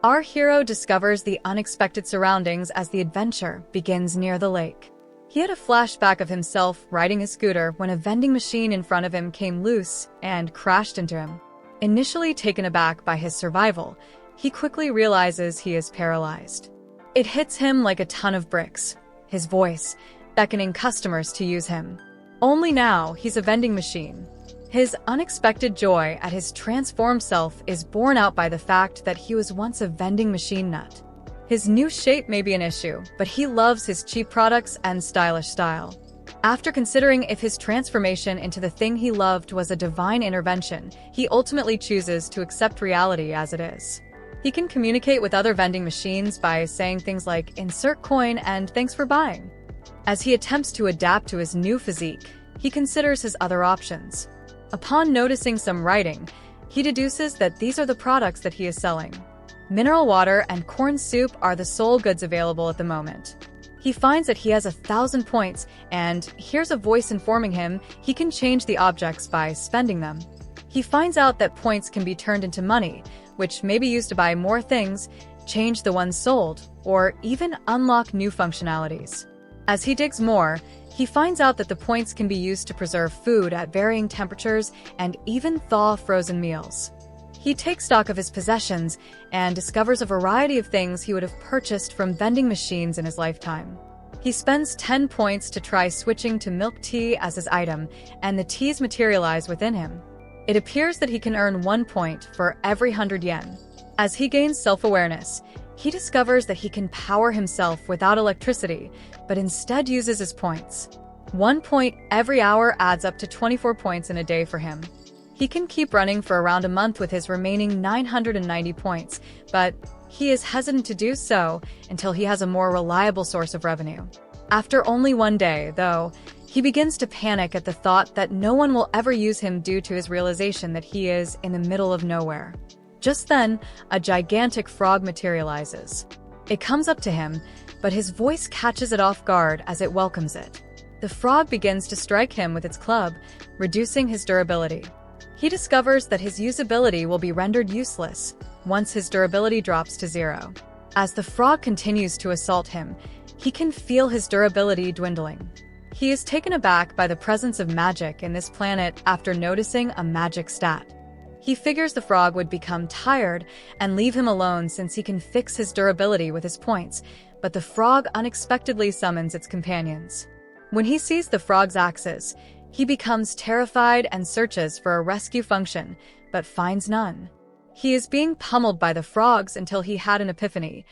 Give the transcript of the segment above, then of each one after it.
Our hero discovers the unexpected surroundings as the adventure begins near the lake. He had a flashback of himself riding a scooter when a vending machine in front of him came loose and crashed into him. Initially taken aback by his survival, he quickly realizes he is paralyzed. It hits him like a ton of bricks, his voice beckoning customers to use him. Only now he's a vending machine. His unexpected joy at his transformed self is borne out by the fact that he was once a vending machine nut. His new shape may be an issue, but he loves his cheap products and stylish style. After considering if his transformation into the thing he loved was a divine intervention, he ultimately chooses to accept reality as it is. He can communicate with other vending machines by saying things like, "Insert coin and thanks for buying." As he attempts to adapt to his new physique, he considers his other options. Upon noticing some writing, he deduces that these are the products that he is selling. Mineral water and corn soup are the sole goods available at the moment. He finds that he has 1,000 points and hears a voice informing him he can change the objects by spending them. He finds out that points can be turned into money, which may be used to buy more things, change the ones sold, or even unlock new functionalities. As he digs more, he finds out that the points can be used to preserve food at varying temperatures and even thaw frozen meals. He takes stock of his possessions and discovers a variety of things he would have purchased from vending machines in his lifetime. He spends 10 points to try switching to milk tea as his item, and the teas materialize within him. It appears that he can earn 1 point for every 100 yen. As he gains self-awareness, he discovers that he can power himself without electricity, but instead uses his points. 1 point every hour adds up to 24 points in a day for him. He can keep running for around a month with his remaining 990 points, but he is hesitant to do so until he has a more reliable source of revenue. After only 1 day, though, he begins to panic at the thought that no one will ever use him due to his realization that he is in the middle of nowhere. Just then, a gigantic frog materializes. It comes up to him, but his voice catches it off guard as it welcomes it. The frog begins to strike him with its club, reducing his durability. He discovers that his usability will be rendered useless once his durability drops to 0. As the frog continues to assault him, he can feel his durability dwindling. He is taken aback by the presence of magic in this planet after noticing a magic stat. He figures the frog would become tired and leave him alone since he can fix his durability with his points, but the frog unexpectedly summons its companions. When he sees the frog's axes, he becomes terrified and searches for a rescue function, but finds none. He is being pummeled by the frogs until he had an epiphany.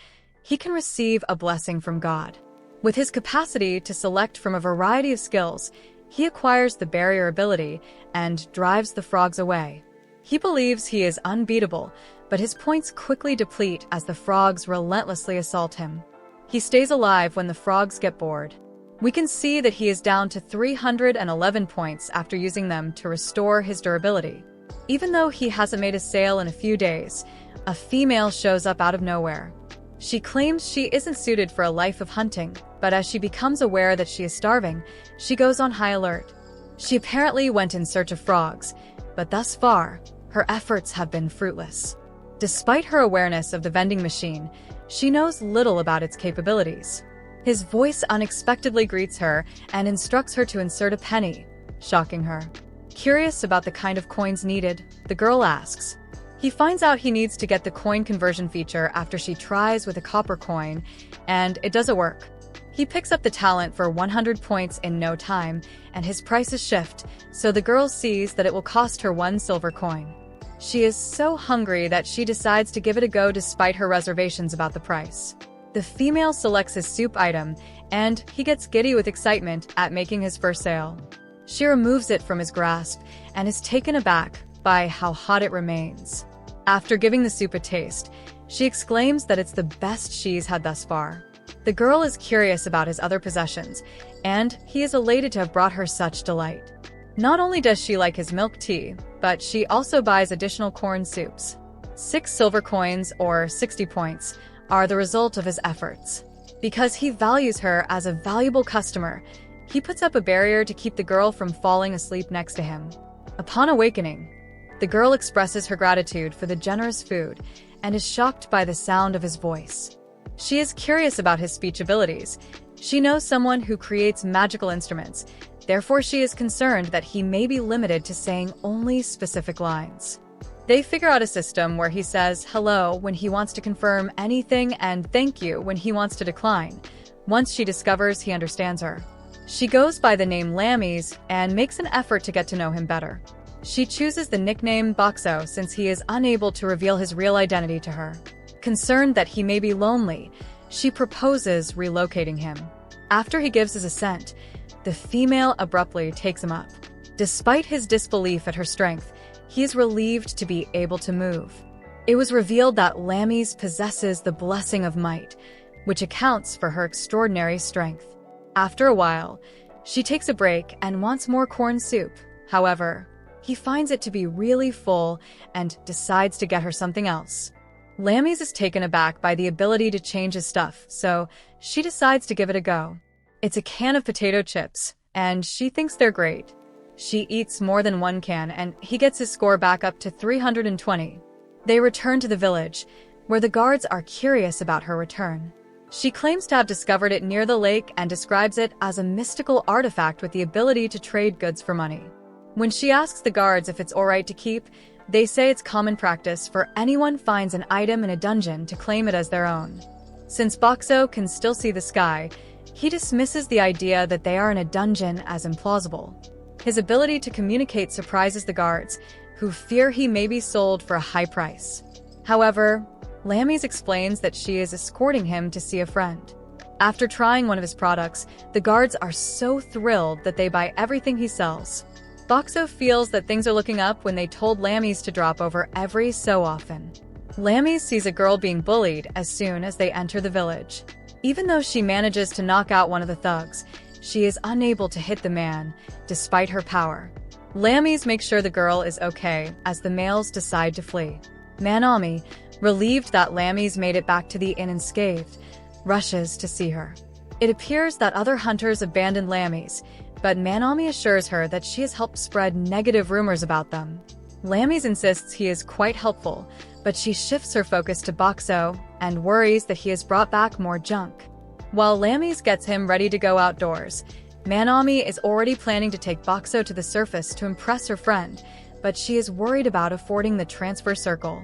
He can receive a blessing from God. With his capacity to select from a variety of skills, he acquires the barrier ability and drives the frogs away. He believes he is unbeatable, but his points quickly deplete as the frogs relentlessly assault him. He stays alive when the frogs get bored. We can see that he is down to 311 points after using them to restore his durability. Even though he hasn't made a sale in a few days, a female shows up out of nowhere. She claims she isn't suited for a life of hunting, but as she becomes aware that she is starving, she goes on high alert. She apparently went in search of frogs, but thus far, her efforts have been fruitless. Despite her awareness of the vending machine, she knows little about its capabilities. His voice unexpectedly greets her and instructs her to insert a penny, shocking her. Curious about the kind of coins needed, the girl asks. He finds out he needs to get the coin conversion feature after she tries with a copper coin, and it doesn't work. He picks up the talent for 100 points in no time, and his prices shift, so the girl sees that it will cost her 1 silver coin. She is so hungry that she decides to give it a go despite her reservations about the price. The female selects his soup item, and he gets giddy with excitement at making his first sale. She removes it from his grasp and is taken aback by how hot it remains. After giving the soup a taste, she exclaims that it's the best she's had thus far. The girl is curious about his other possessions, and he is elated to have brought her such delight. Not only does she like his milk tea, but she also buys additional corn soups. 6 silver coins, or 60 points, are the result of his efforts. Because he values her as a valuable customer, he puts up a barrier to keep the girl from falling asleep next to him. Upon awakening, the girl expresses her gratitude for the generous food, and is shocked by the sound of his voice. She is curious about his speech abilities. She knows someone who creates magical instruments, therefore she is concerned that he may be limited to saying only specific lines. They figure out a system where he says hello when he wants to confirm anything and thank you when he wants to decline. Once she discovers he understands her, she goes by the name Lammies and makes an effort to get to know him better. She chooses the nickname Boxo since he is unable to reveal his real identity to her. Concerned that he may be lonely, she proposes relocating him. After he gives his assent, the female abruptly takes him up. Despite his disbelief at her strength, he is relieved to be able to move. It was revealed that Lammies possesses the blessing of might, which accounts for her extraordinary strength. After a while, she takes a break and wants more corn soup. However, he finds it to be really full and decides to get her something else. Lammies is taken aback by the ability to change his stuff, so she decides to give it a go. It's a can of potato chips, and she thinks they're great. She eats more than one can, and he gets his score back up to 320. They return to the village, where the guards are curious about her return. She claims to have discovered it near the lake and describes it as a mystical artifact with the ability to trade goods for money. When she asks the guards if it's alright to keep, they say it's common practice for anyone finds an item in a dungeon to claim it as their own. Since Boxo can still see the sky, he dismisses the idea that they are in a dungeon as implausible. His ability to communicate surprises the guards, who fear he may be sold for a high price. However, Lammies explains that she is escorting him to see a friend. After trying one of his products, the guards are so thrilled that they buy everything he sells. Boxo feels that things are looking up when they told Lammies to drop over every so often. Lammies sees a girl being bullied as soon as they enter the village. Even though she manages to knock out one of the thugs, she is unable to hit the man, despite her power. Lammies makes sure the girl is okay as the males decide to flee. Manami, relieved that Lammies made it back to the inn unscathed, rushes to see her. It appears that other hunters abandoned Lammies, but Manami assures her that she has helped spread negative rumors about them. Lammies insists he is quite helpful, but she shifts her focus to Boxo and worries that he has brought back more junk. While Lammies gets him ready to go outdoors, Manami is already planning to take Boxo to the surface to impress her friend, but she is worried about affording the transfer circle.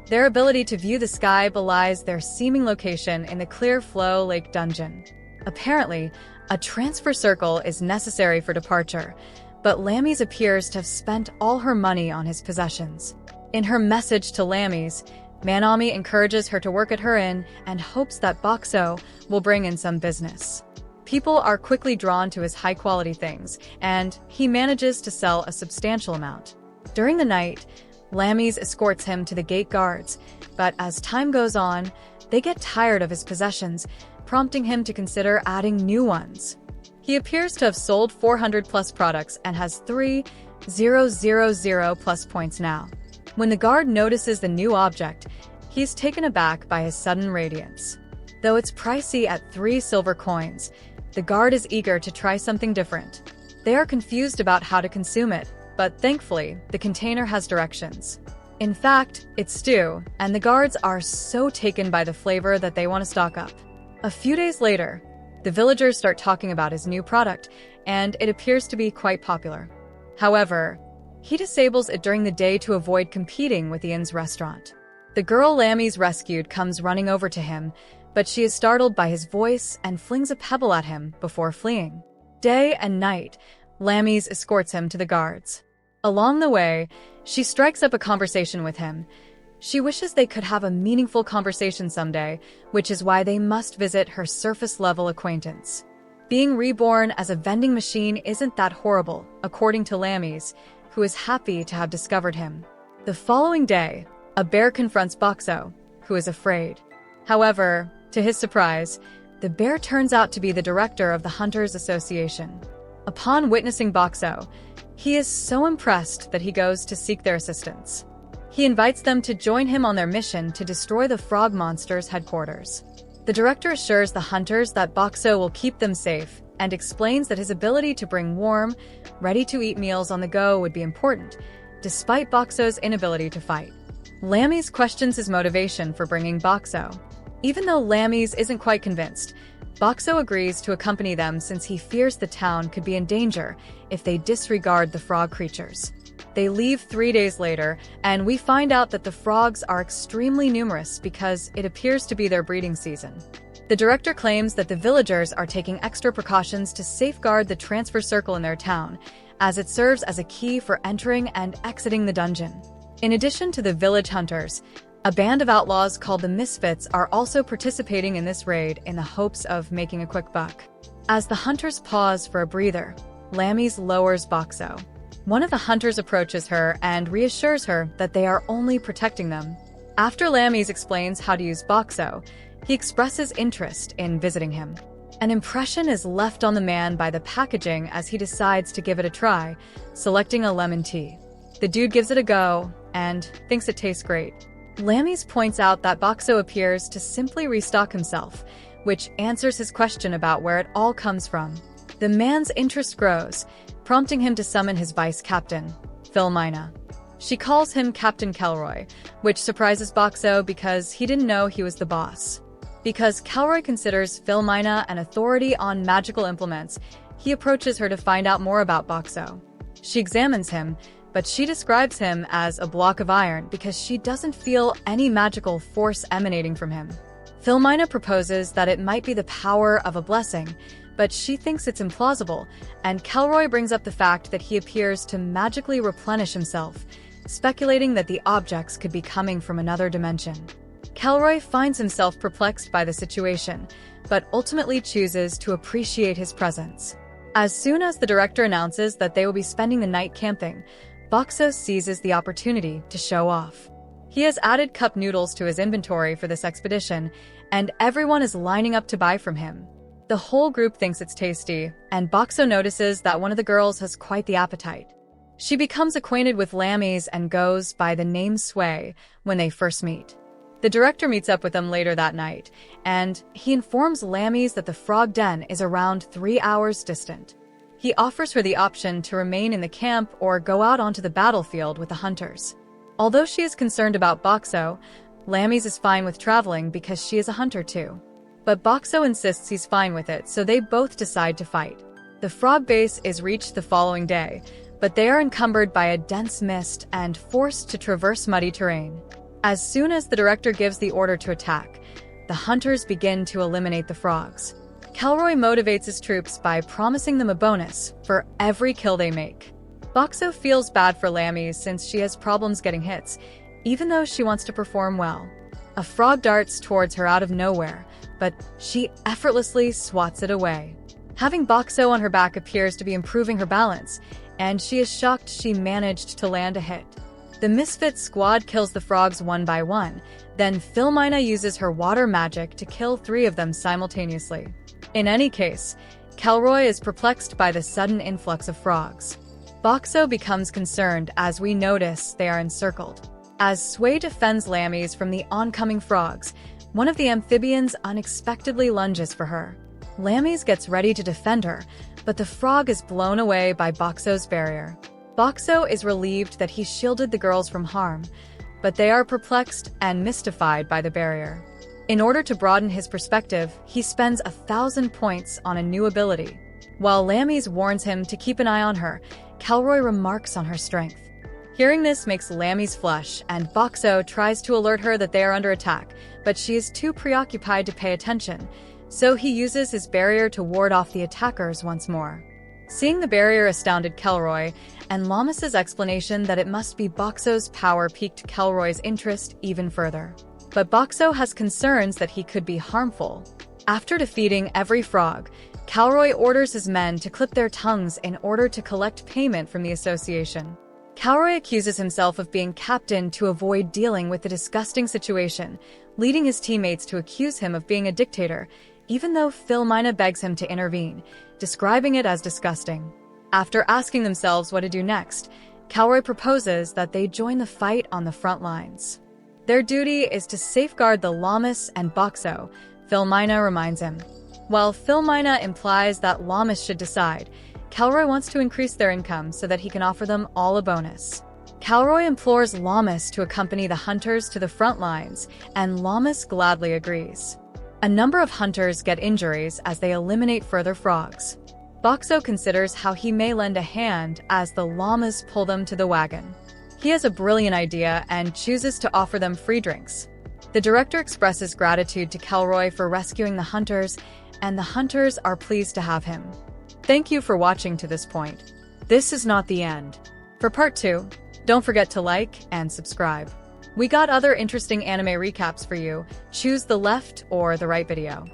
Their ability to view the sky belies their seeming location in the Clear Flow Lake dungeon. Apparently, a transfer circle is necessary for departure, but Lammies appears to have spent all her money on his possessions. In her message to Lammies, Manami encourages her to work at her inn and hopes that Boxo will bring in some business. People are quickly drawn to his high-quality things, and he manages to sell a substantial amount. During the night, Lammies escorts him to the gate guards, but as time goes on, they get tired of his possessions, prompting him to consider adding new ones. He appears to have sold 400 plus products and has 3,000 plus points now. When the guard notices the new object, he is taken aback by his sudden radiance. Though it's pricey at 3 silver coins, the guard is eager to try something different. They are confused about how to consume it, but thankfully, the container has directions. In fact, it's stew, and the guards are so taken by the flavor that they want to stock up. A few days later, the villagers start talking about his new product, and it appears to be quite popular. However, he disables it during the day to avoid competing with the inn's restaurant. The girl Lammies rescued comes running over to him, but she is startled by his voice and flings a pebble at him before fleeing. Day and night, Lammies escorts him to the guards. Along the way, she strikes up a conversation with him. She wishes they could have a meaningful conversation someday, which is why they must visit her surface-level acquaintance. Being reborn as a vending machine isn't that horrible, according to Lammies, who is happy to have discovered him. The following day, a bear confronts Boxo, who is afraid. However, to his surprise, the bear turns out to be the director of the Hunters Association. Upon witnessing Boxo, he is so impressed that he goes to seek their assistance. He invites them to join him on their mission to destroy the frog monster's headquarters. The director assures the hunters that Boxo will keep them safe and explains that his ability to bring warm, ready-to-eat meals on the go would be important, despite Boxo's inability to fight. Lammy's questions his motivation for bringing Boxo. Even though Lammy's isn't quite convinced, Boxo agrees to accompany them since he fears the town could be in danger if they disregard the frog creatures. They leave 3 days later, and we find out that the frogs are extremely numerous because it appears to be their breeding season. The director claims that the villagers are taking extra precautions to safeguard the transfer circle in their town, as it serves as a key for entering and exiting the dungeon. In addition to the village hunters, a band of outlaws called the Misfits are also participating in this raid in the hopes of making a quick buck. As the hunters pause for a breather, Lammy's lowers Boxo. One of the hunters approaches her and reassures her that they are only protecting them. After Lammy's explains how to use Boxo, he expresses interest in visiting him. An impression is left on the man by the packaging as he decides to give it a try, selecting a lemon tea. The dude gives it a go and thinks it tastes great. Lammy's points out that Boxo appears to simply restock himself, which answers his question about where it all comes from. The man's interest grows, prompting him to summon his vice captain, Philmina. She calls him Captain Kelroy, which surprises Boxo because he didn't know he was the boss. Because Kelroy considers Philmina an authority on magical implements, he approaches her to find out more about Boxo. She examines him, but she describes him as a block of iron because she doesn't feel any magical force emanating from him. Philmina proposes that it might be the power of a blessing, but she thinks it's implausible, and Kelroy brings up the fact that he appears to magically replenish himself, speculating that the objects could be coming from another dimension. Kelroy finds himself perplexed by the situation, but ultimately chooses to appreciate his presence. As soon as the director announces that they will be spending the night camping, Boxo seizes the opportunity to show off. He has added cup noodles to his inventory for this expedition, and everyone is lining up to buy from him. The whole group thinks it's tasty, and Boxo notices that one of the girls has quite the appetite. She becomes acquainted with Lammy's and goes by the name Sway when they first meet. The director meets up with them later that night, and he informs Lammy's that the frog den is around 3 hours distant. He offers her the option to remain in the camp or go out onto the battlefield with the hunters. Although she is concerned about Boxo, Lammy's is fine with traveling because she is a hunter too. But Boxo insists he's fine with it, so they both decide to fight. The frog base is reached the following day, but they are encumbered by a dense mist and forced to traverse muddy terrain. As soon as the director gives the order to attack, the hunters begin to eliminate the frogs. Kelroy motivates his troops by promising them a bonus for every kill they make. Boxo feels bad for Lammy's since she has problems getting hits, even though she wants to perform well. A frog darts towards her out of nowhere, but she effortlessly swats it away. Having Boxo on her back appears to be improving her balance, and she is shocked she managed to land a hit. The Misfit squad kills the frogs one by one, then Philmina uses her water magic to kill 3 of them simultaneously. In any case, Kelroy is perplexed by the sudden influx of frogs. Boxo becomes concerned as we notice they are encircled. As Sway defends Lammy's from the oncoming frogs, one of the amphibians unexpectedly lunges for her. Lammy's gets ready to defend her, but the frog is blown away by Boxo's barrier. Boxo is relieved that he shielded the girls from harm, but they are perplexed and mystified by the barrier. In order to broaden his perspective, he spends 1,000 points on a new ability. While Lammy's warns him to keep an eye on her, Kelroy remarks on her strength. Hearing this makes Lammy's flush, and Boxo tries to alert her that they are under attack, but she is too preoccupied to pay attention, so he uses his barrier to ward off the attackers once more. Seeing the barrier astounded Kelroy, and Lamas's explanation that it must be Boxo's power piqued Kelroy's interest even further. But Boxo has concerns that he could be harmful. After defeating every frog, Kelroy orders his men to clip their tongues in order to collect payment from the association. Kelroy accuses himself of being captain to avoid dealing with the disgusting situation, leading his teammates to accuse him of being a dictator, even though Philmina begs him to intervene, describing it as disgusting. After asking themselves what to do next, Kelroy proposes that they join the fight on the front lines. Their duty is to safeguard the Lamas and Boxo, Philmina reminds him. While Philmina implies that Lamas should decide, Kelroy wants to increase their income so that he can offer them all a bonus. Calroy implores Llamas to accompany the hunters to the front lines, and Llamas gladly agrees. A number of hunters get injuries as they eliminate further frogs. Boxo considers how he may lend a hand as the Llamas pull them to the wagon. He has a brilliant idea and chooses to offer them free drinks. The director expresses gratitude to Calroy for rescuing the hunters, and the hunters are pleased to have him. Thank you for watching to this point. This is not the end. For part 2, don't forget to like and subscribe. We got other interesting anime recaps for you. Choose the left or the right video.